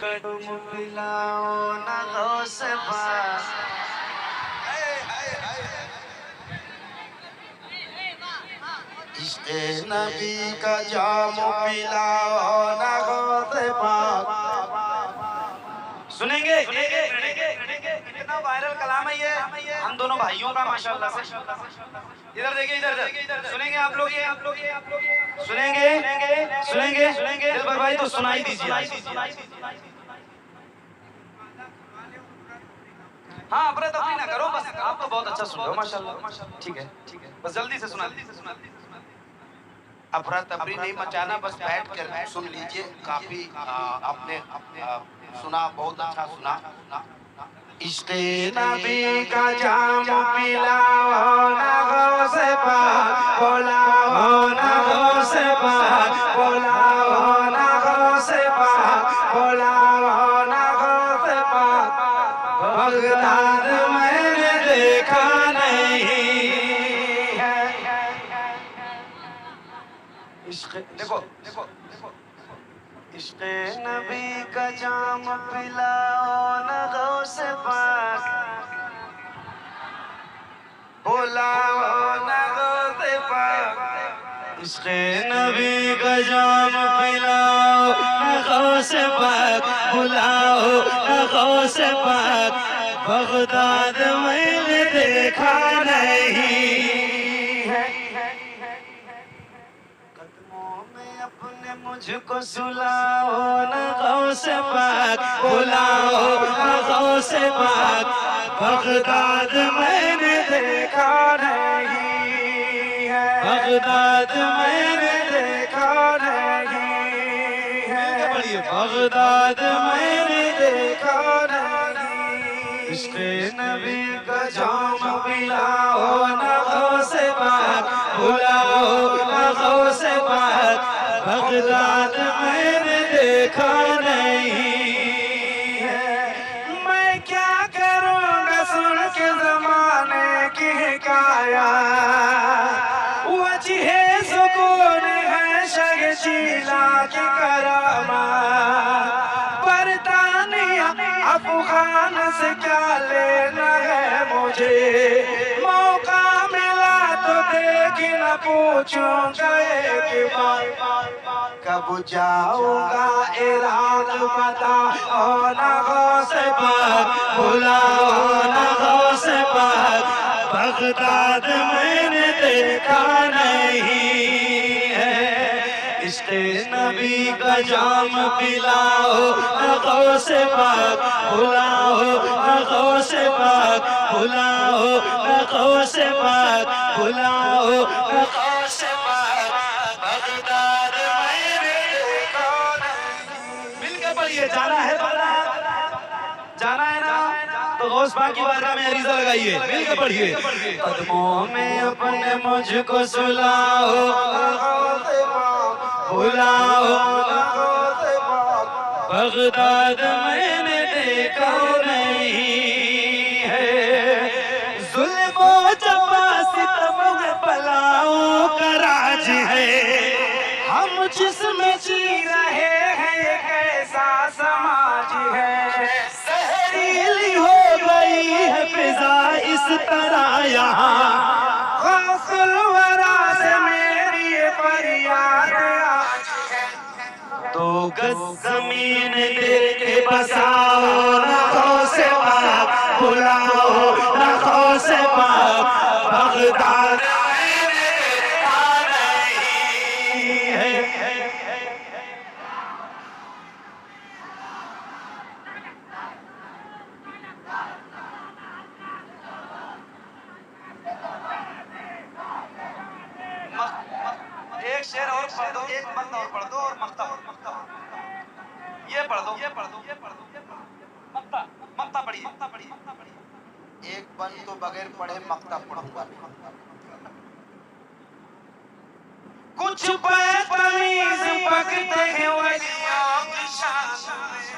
तुम पिलाओ ना गौस पाक, इश्क़े नबी का जाम पिलाओ ना गौस पाक। सुनेंगे कितना वायरल कलाम है ये हम दोनों भाइयों का माशाल्लाह से। इधर देखिए, इधर सुनेंगे आप लोग, ये सुनेंगे दिलबर भाई तो सुनाई दीजिए। हाँ, अपने तफरी ना करो, बस आप तो बहुत अच्छा सुन रहे हो माशाल्लाह। ठीक है, बस जल्दी से सुना। अफरा तफरी नहीं मचाना, बस बैठ कर सुन लीजिए। काफी आपने सुना, बहुत अच्छा सुना। इश्क़े नबी का जाम पिलाओ ना गौस पाक, बुलाओ ना गौस पाक, बुलाओ ना गौस पाक, बुलाओ ना गौस पाक। बगदाद मैंने देखा नहीं है। इश्क़े देखो इश्क़े नबी का जाम पिलाओ ना गौस पाक, बुलाओ ना गौस पाक। इश्क़े नबी का जाम पिलाओ ना गौस पाक, बुलाओ ना गौस पाक। बगदाद मैंने देखा नहीं है। कदमों में अपने मुझको सुलाओ ना गौस पाक, बुलाओ ना गौस पाक। बगदाद मैंने देखा नहीं है, बगदाद मैंने देखा नहीं है, बगदाद मैंने देखा नहीं। इश्क़े नबी का जाम पिलाओ ना गौस पाक, बुलाओ ना गौस पाक। बगदाद मैंने देखा नहीं है। मैं क्या करूँगा सुन के ज़माने की हिकायत, वजह सुकून है शगशीला की करामत। बरतानिया अफ़गान से क्या लेना है मुझे, मौका मिला तो देख न पूछूंगा एक बार। कब जाऊंगा इराक बताओ ना गौस पाक, बुलाओ ना गौस पाक। बगदाद मैंने देखा नहीं है। इश्क़े नबी का जाम पिलाओ ना गौस पाक, बुलाओ ना गौस पाक, बुलाओ ना गौस पाक, बुलाओ ना गौस पाक। बगदाद मैंने देखा नहीं। मिलकर पढ़िए, जाना है ना तो गौस पाक की बारगाह में अरीज़ा लगाइए, मिलकर पढ़िए। कदमों में अपने मुझको सुलाओ, बुलाओ ना गौस पाक। बगदाद मैंने देखा नहीं है। जुल्म व जफा सितम में बलाओं का राज है। हम जिसमें जी रहे हैं ये कैसा समाज है। सहरीली हो गई है फिजा इस तरह यहाँ, गौसुल वरा से मेरी ये फरियाद आज है। तो गज ज़मीन दे के बसाओ ना गौस पाक, बुलाओ ना गौस पाक। बगदाद मैंने देखा नहीं है। एक शेर और पढ़ दो, एक मत और पढ़ दो और मक्ता ये पढ़ दो मक्ता पढ़िए। एक बन तो बगैर पढ़े मक्ता पढ़ूंगा। कुछ बदतमीज पकते हैं वलियों की शान में,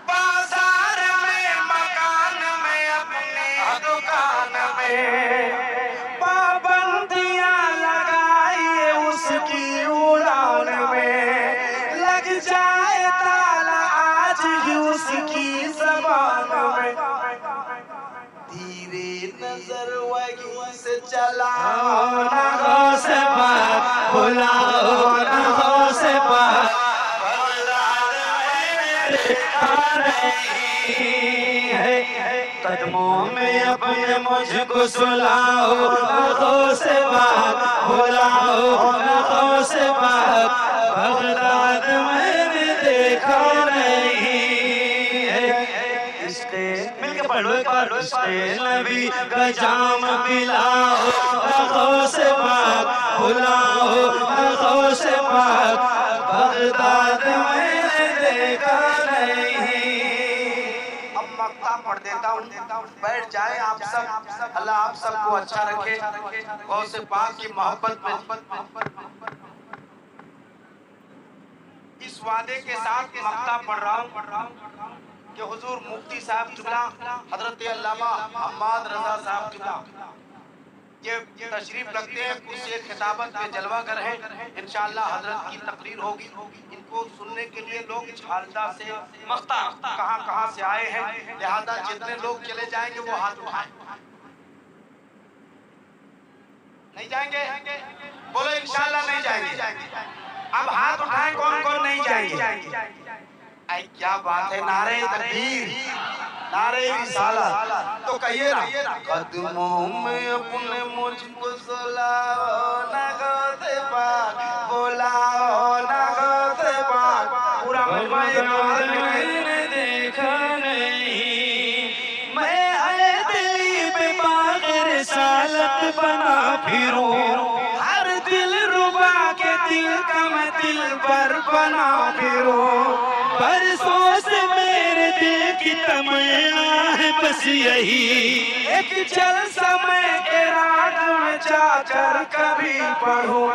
बाजार में, मकान में, अपने दुकान में। पाबंदियां लगाइए उसकी उड़ान में, लग जाए ताला आज ही उसकी ज़बान में, धीरे नजर वही से चलाओ ना गौस पाक, बुलाओ ना गौस पाक, कदमों में अपने मुझको सुलाओ ना गौस पाक, बुलाओ ना गौस पाक, बगदाद मैंने देखा नहीं है। इश्क़े मिलके पढ़ो एक बार, इश्क़े नबी का जाम पिलाओ ना गौस पाक, बुलाओ ना गौस पाक, बगदाद मैंने देखा नहीं। अब मक्ता पढ़ देता हूँ, बैठ जाए आप सब। अल्लाह आप सबको अच्छा रखे, गौस पाक की मोहब्बत में। इस वादे के साथ मक्ता पढ़ रहा हूँ कि हुजूर मुफ्ती साहब किबला हजरत अल्लामा हम्माद रजा साहब किबला ये तशरीफ रखते हैं, कुछ खिताबत पे जलवागर है। इंशाअल्लाह हजरत की तकरीर होगी। इनको सुनने के लिए लोग झालदा से मक्ता कहाँ से आए हैं, लिहाजा जितने लोग चले जाएंगे वो हाथ उठाएं। नहीं जाएंगे? बोलो इंशाअल्लाह नहीं जाएंगे। अब हाथ उठाएं कौन कौन नहीं जाएंगे। आई क्या बात है, नारे तकबीर, नारे रिसालत। तो कहिए ना, कदमों में अपने मुझको सुलाओ ना गौस पाक, बुलाओ ना गौस पाक, पूरा मैंने देखा नहीं, मैं आए दिली पे बाग़ रिसालत बना फिरूं, हर दिल रुबा के दिल का मैं दिल पर बना फिरूं। बरसों से मेरे दिल की तमन्ना है बस यही, एक जलसा मैं के राग में जाकर कभी पढ़ूं।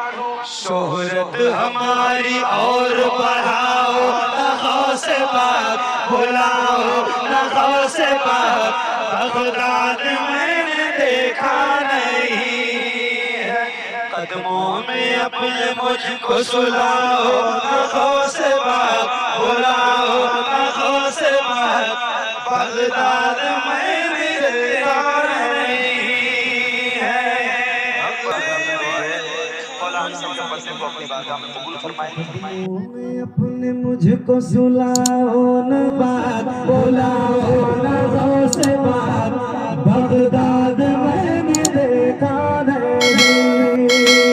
शोहरत हमारी और बढ़ाओ ना गौस पाक, बुलाओ ना गौस पाक, बगदाद मैंने देखा नहीं है। कदमों में अपने मुझको सुलाओ ना गौस पाक, बुलाओ ना गौस पाक, बगदाद मैंने देखा नहीं है। अपने मुझको सुलाओ ना बात, बुलाओ ना गौस पाक, बगदाद मैंने देखा नहीं।